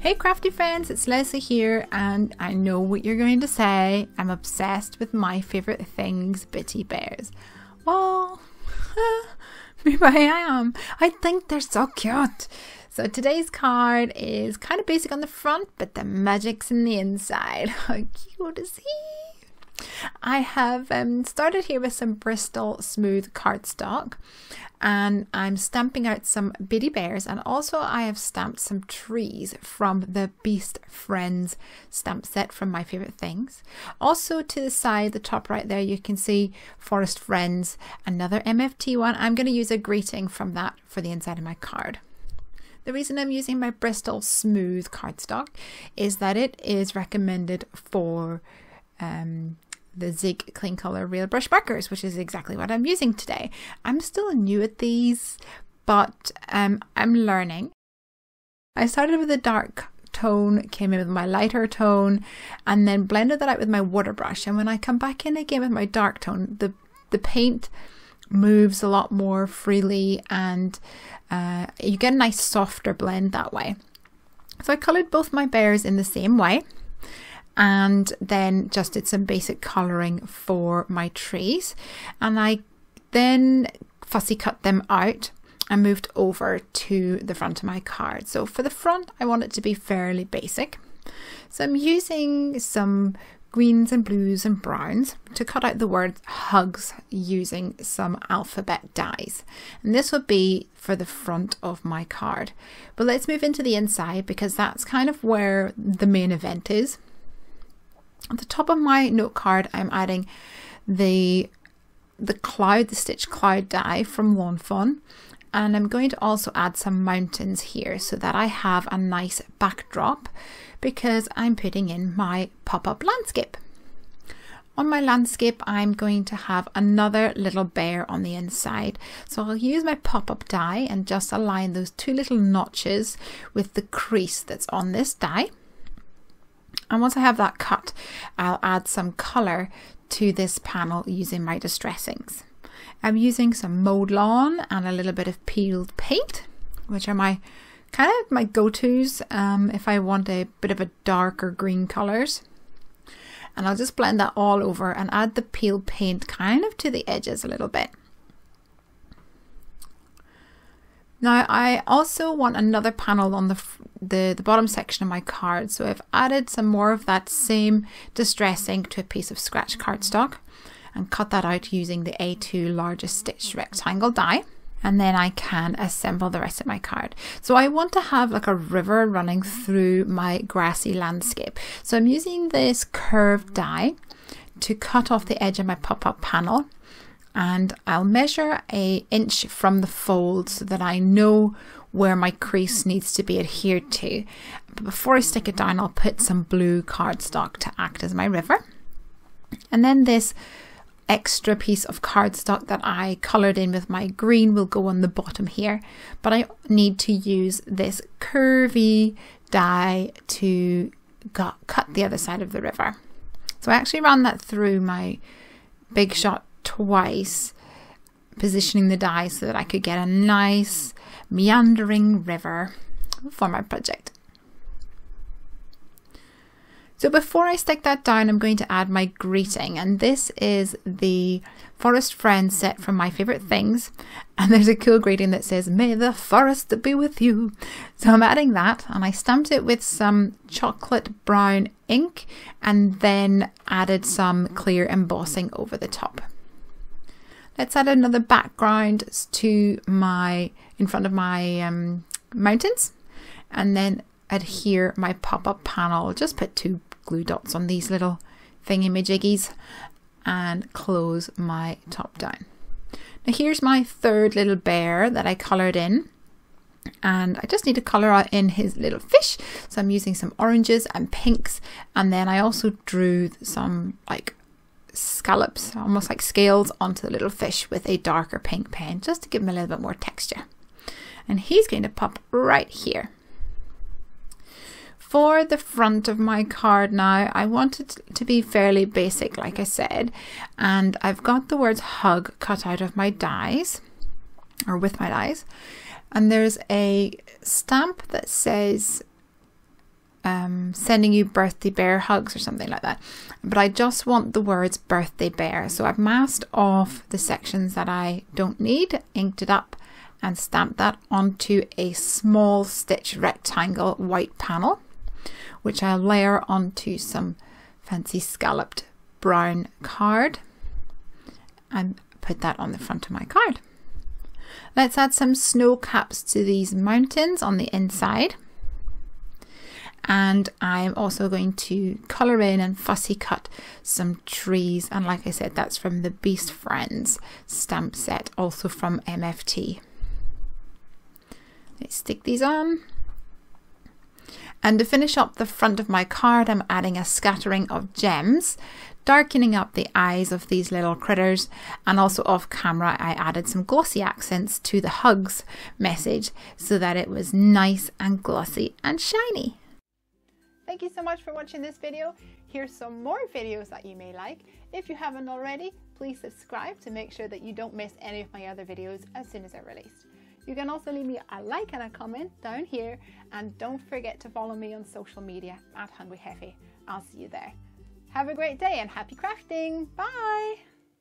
Hey crafty friends, it's Lesley here, and I know what you're going to say. I'm obsessed with my favourite things, bitty bears. Well, maybe I am. I think they're so cute. So today's card is kind of basic on the front, but the magic's in the inside. How cute is he? I have started here with some Bristol smooth cardstock, and I'm stamping out some bitty bears, and also I have stamped some trees from the Beast Friends stamp set from My Favourite Things. Also to the side, the top right there, you can see Forest Friends, another MFT one. I'm going to use a greeting from that for the inside of my card. The reason I'm using my Bristol smooth cardstock is that it is recommended for the Zig Clean Color Real Brush Markers, which is exactly what I'm using today. I'm still new at these, but I'm learning. I started with a dark tone, came in with my lighter tone, and then blended that out with my water brush. And when I come back in again with my dark tone, the paint moves a lot more freely, and you get a nice softer blend that way. So I coloured both my bears in the same way, and then just did some basic colouring for my trees, and I then fussy cut them out and moved over to the front of my card. So for the front, I want it to be fairly basic. So I'm using some greens and blues and browns to cut out the word hugs using some alphabet dies, and this will be for the front of my card. But let's move into the inside, because that's kind of where the main event is. At the top of my note card, I'm adding the stitch cloud die from One Fun, and I'm going to also add some mountains here so that I have a nice backdrop, because I'm putting in my pop-up landscape. On my landscape, I'm going to have another little bear on the inside, so I'll use my pop-up die and just align those two little notches with the crease that's on this die. And once I have that cut, I'll add some colour to this panel using my distressings. I'm using some mowed lawn and a little bit of peeled paint, which are my kind of my go-tos if I want a bit of a darker green colours. And I'll just blend that all over and add the peeled paint kind of to the edges a little bit. Now I also want another panel on the bottom section of my card, so I've added some more of that same distressing to a piece of scratch cardstock and cut that out using the A2 largest stitch rectangle die, and then I can assemble the rest of my card. So I want to have like a river running through my grassy landscape, so I'm using this curved die to cut off the edge of my pop-up panel, and I'll measure an inch from the fold so that I know where my crease needs to be adhered to. But before I stick it down, I'll put some blue cardstock to act as my river. And then this extra piece of cardstock that I coloured in with my green will go on the bottom here, but I need to use this curvy die to cut the other side of the river. So I actually ran that through my Big Shot twice, positioning the die so that I could get a nice meandering river for my project. So before I stick that down, I'm going to add my greeting, and this is the Forest Friends set from My Favourite Things, and there's a cool greeting that says, "May the forest be with you." So I'm adding that, and I stamped it with some chocolate brown ink and then added some clear embossing over the top. Let's add another background to in front of my mountains, and then adhere my pop-up panel. Just put 2 glue dots on these little thingy-majiggies and close my top down. Now here's my third little bear that I coloured in, and I just need to colour out in his little fish, so I'm using some oranges and pinks, and then I also drew some like scallops, almost like scales, onto the little fish with a darker pink pen, just to give him a little bit more texture. And he's going to pop right here. For the front of my card now, I want it to be fairly basic, like I said, and I've got the words hug cut out of my dies, or with my dies, and there's a stamp that says sending you birthday bear hugs or something like that. But I just want the words birthday bear. So I've masked off the sections that I don't need, inked it up, and stamped that onto a small stitch rectangle white panel, which I'll layer onto some fancy scalloped brown card and put that on the front of my card. Let's add some snow caps to these mountains on the inside. And I'm also going to colour in and fussy cut some trees. And like I said, that's from the Beast Friends stamp set, also from MFT. Let's stick these on. And to finish up the front of my card, I'm adding a scattering of gems, darkening up the eyes of these little critters. And also off camera, I added some glossy accents to the hugs message so that it was nice and glossy and shiny. Thank you so much for watching this video. Here's some more videos that you may like. If you haven't already, please subscribe to make sure that you don't miss any of my other videos as soon as they're released. You can also leave me a like and a comment down here, and don't forget to follow me on social media @HungryHeffy. I'll see you there. Have a great day and happy crafting. Bye!